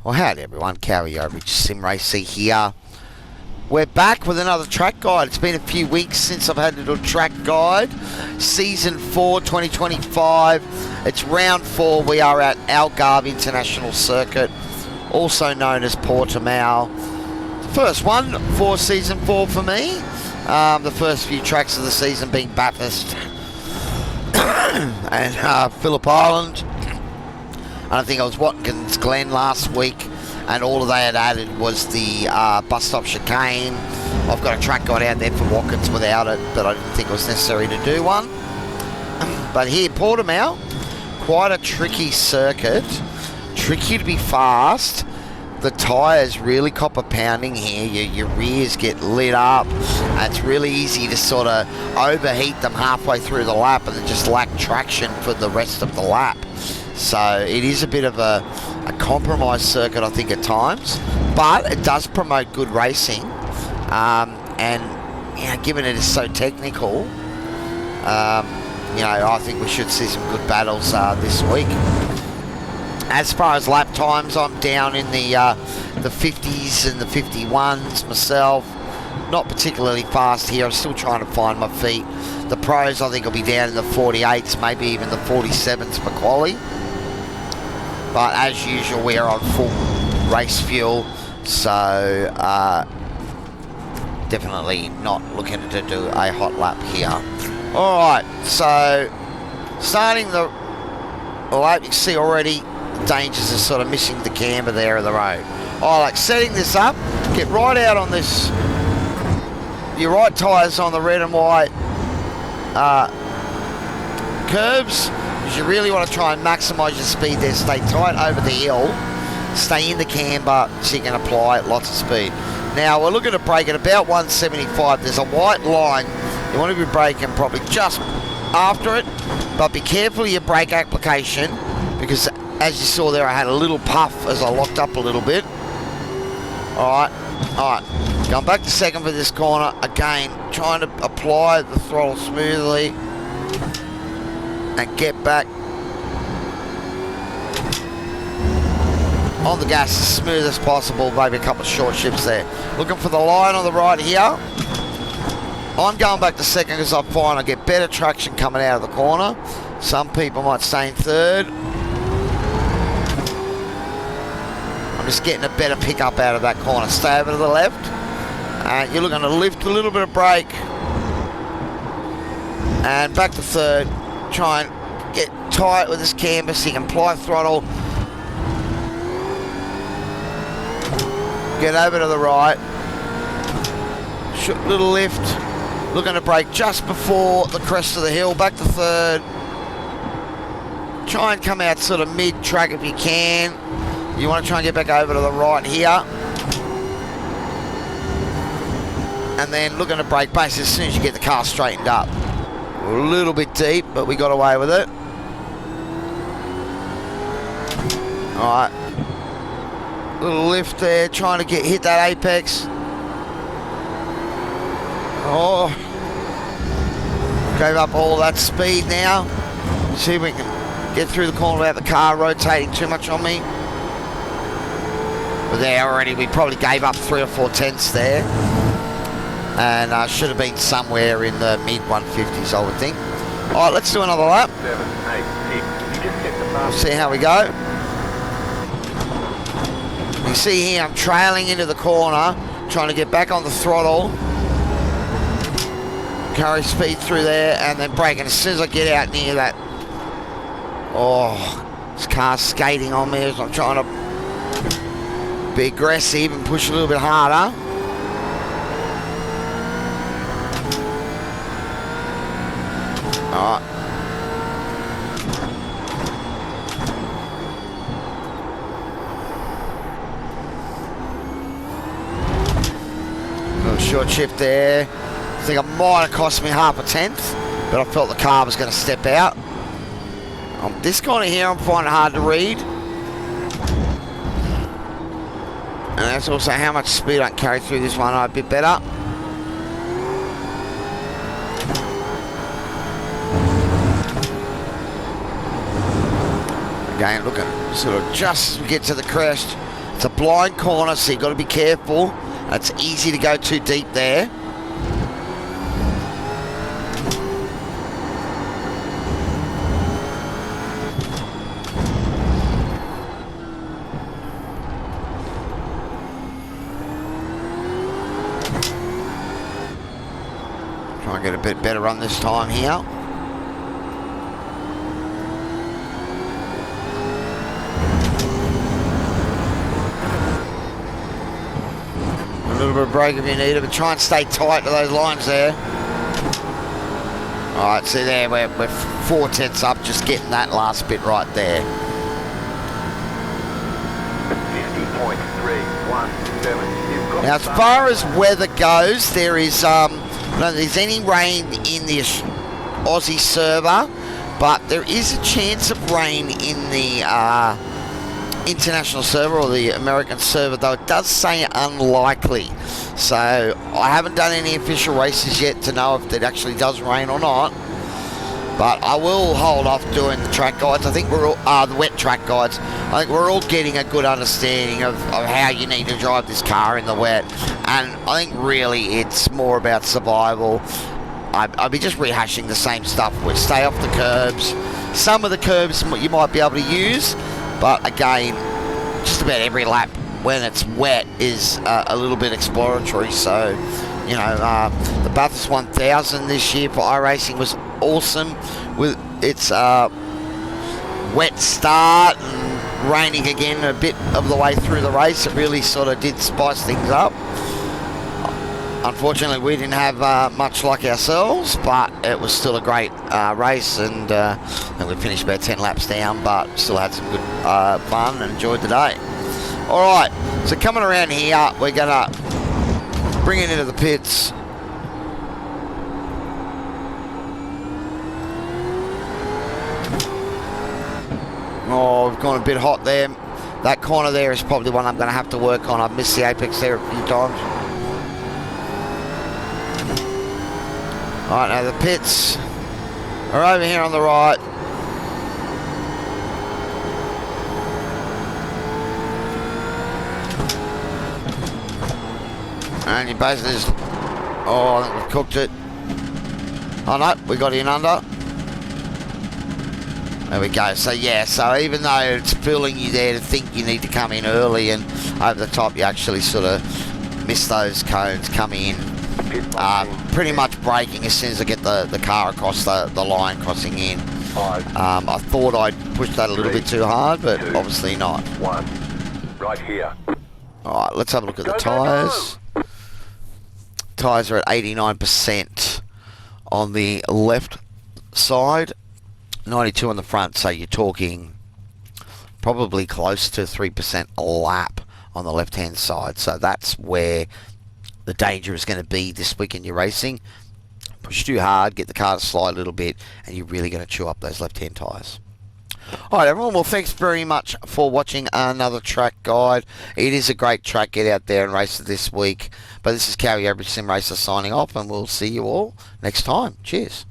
Well, howdy everyone, Cowy Overage Sim Racer here. We're back with another track guide. It's been a few weeks since I've had a little track guide. Season 4, 2025. It's round 4. We are at Algarve International Circuit, also known as Portimão. The first one for Season 4 for me. The first few tracks of the season being Bathurst and Phillip Island. I think it was Watkins Glen last week, and all they had added was the bus stop chicane. I've got a track guide out there for Watkins without it, but I didn't think it was necessary to do one. But here, Portimão, quite a tricky circuit, tricky to be fast. The tyres really copper pounding here. Your rears get lit up. It's really easy to sort of overheat them halfway through the lap and then just lack traction for the rest of the lap. So it is a bit of a compromised circuit, I think, at times, but it does promote good racing. And you know, given it is so technical, you know, I think we should see some good battles this week. As far as lap times, I'm down in the 50s and the 51s myself. Not particularly fast here. I'm still trying to find my feet. The pros, I think, will be down in the 48s, maybe even the 47s for quali. But as usual, we are on full race fuel, so definitely not looking to do a hot lap here. Alright, so starting the lap, you can see already the dangers of sort of missing the camber there of the road. Alright, setting this up, get right out on this, your right tyres on the red and white curbs. You really want to try and maximise your speed there. Stay tight over the hill, stay in the camber so you can apply lots of speed. Now we're looking to brake at about 175. There's a white line. You want to be braking probably just after it, but be careful of your brake application, because as you saw there, I had a little puff as I locked up a little bit. Alright, going back to second for this corner. Again, trying to apply the throttle smoothly and get back on the gas as smooth as possible. Maybe a couple of short shifts there. Looking for the line on the right here. I'm going back to second because I find I get better traction coming out of the corner. Some people might stay in third. I'm just getting a better pickup out of that corner. Stay over to the left. You're looking to lift a little bit of brake. And back to third. Try and get tight with this camber so you can apply throttle. Get over to the right. Little lift. Looking to brake just before the crest of the hill. Back to third. Try and come out sort of mid-track if you can. You want to try and get back over to the right here. And then looking to brake basically as soon as you get the car straightened up. A little bit deep, but we got away with it. Alright. Little lift there, trying to hit that apex. Oh. Gave up all that speed now. See if we can get through the corner without the car rotating too much on me. But there already, we probably gave up 3 or 4 tenths there. And should have been somewhere in the mid-150s, I would think. All right, let's do another lap. 7, 8, 6. We'll see how we go. You can see here I'm trailing into the corner, trying to get back on the throttle. Carry speed through there, and then braking as soon as I get out near that. Oh, this car's skating on me as I'm trying to be aggressive and push a little bit harder. Alright. Little short shift there. I think it might have cost me half a tenth, but I felt the car was going to step out. On this corner here, I'm finding it hard to read. And that's also how much speed I can carry through this one a bit better. Again, look at sort of just as we get to the crest. It's a blind corner, so you've got to be careful. It's easy to go too deep there. Try and get a bit better run this time here. A little bit of brake if you need it, but try and stay tight to those lines there. Alright, see there, we're 4/10 up, just getting that last bit right there. 50.317. Now, as far as weather goes, there is I don't think there's any rain in the Aussie server, but there is a chance of rain in the international server or the American server, though it does say unlikely. So I haven't done any official races yet to know if it actually does rain or not. But I will hold off doing the track guides. I think we're all, the wet track guides. I think we're all getting a good understanding of how you need to drive this car in the wet. And I think really it's more about survival. I'll be just rehashing the same stuff. We'll stay off the curbs. Some of the curbs you might be able to use, but again, just about every lap when it's wet is a little bit exploratory. So, you know, the Bathurst 1000 this year for iRacing was awesome with its wet start and raining again a bit of the way through the race. It really sort of did spice things up. Unfortunately, we didn't have much luck ourselves, but it was still a great race, and we finished about 10 laps down, but still had some good fun and enjoyed the day. Alright, so coming around here, we're going to bring it into the pits. Oh, we've gone a bit hot there. That corner there is probably one I'm going to have to work on. I've missed the apex there a few times. Alright, now the pits are over here on the right. And you basically just... Oh, I think we've cooked it. Oh no, we got in under. There we go. So yeah, so even though it's fooling you there to think you need to come in early and over the top, you actually sort of miss those cones, come in. Pretty much braking as soon as I get the car across the line crossing in. I thought I'd pushed that a little bit too hard, but obviously not. Right here. Alright, let's have a look at the tyres. Tyres are at 89% on the left side, 92 on the front, so you're talking probably close to 3% a lap on the left hand side. So that's where the danger is going to be this week in your racing. Push too hard, get the car to slide a little bit, and you're really going to chew up those left hand tyres. Alright everyone, well thanks very much for watching another track guide. It is a great track, get out there and race it this week. But this is Cowy, Average Sim Racer signing off, and we'll see you all next time. Cheers.